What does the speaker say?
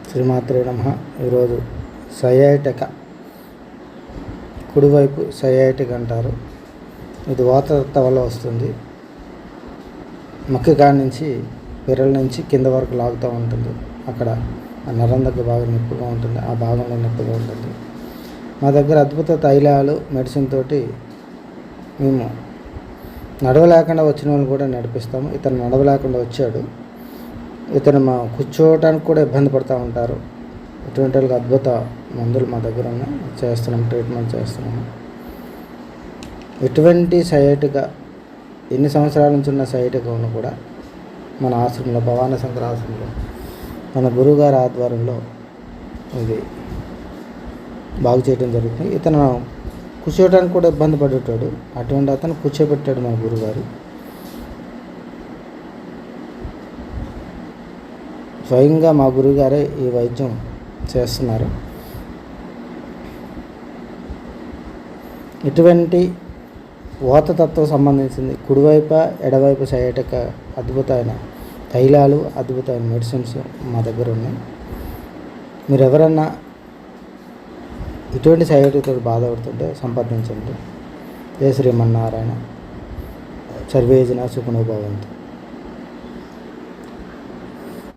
శ్రీమాత్రే నమః. ఈరోజు సయాటిక, కుడివైపు సయాటిక అంటారు. ఇది వాతరక్త వల్ల వస్తుంది. మక్కి కాడి నుంచి పిర్రల నుంచి కింద వరకు లాగుతూ ఉంటుంది. అక్కడ ఆ నరం దగ్గర బాగా నొప్పిగా ఉంటుంది, ఆ భాగంలో నొప్పిగా ఉంటుంది. మా దగ్గర అద్భుత తైలాలు మెడిసిన్ తోటి మేము నడవలేకుండా వచ్చిన వాళ్ళు కూడా నడిపిస్తాము. ఇతను నడవలేకుండా వచ్చాడు. ఇతను కూర్చోవడానికి కూడా ఇబ్బంది పడుతూ ఉంటారు. ఇటువంటి వాళ్ళకి అద్భుత మందులు మా దగ్గర ఉన్నాయి, చేస్తున్నాం, ట్రీట్మెంట్ చేస్తున్నాము. ఎటువంటి సయాటిక, ఎన్ని సంవత్సరాల నుంచి ఉన్న సయాటిక ఉన్న కూడా మన ఆశ్రమంలో, భవానీ శంకర ఆశ్రమంలో మన గురువుగారి ఆధ్వర్యంలో ఇది బాగు చేయడం జరుగుతుంది. ఇతను కూర్చోవడానికి కూడా ఇబ్బంది పడేటాడు. అటువంటి అతను కూర్చోబెట్టాడు మన గురువుగారు. స్వయంగా మా గురువుగారే ఈ వైద్యం చేస్తున్నారు. ఇటువంటి వాతతత్వం సంబంధించింది కుడివైపు ఎడవైపు సయాటిక అద్భుతమైన తైలాలు, అద్భుతమైన మెడిసిన్స్ మా దగ్గర ఉన్నాయి. మీరు ఎవరన్నా ఇటువంటి సయాటికతో బాధపడుతుంటే సంప్రదించండి. జయ శ్రీమన్నారాయణ. సర్వే జనా సుఖినో భవంతు.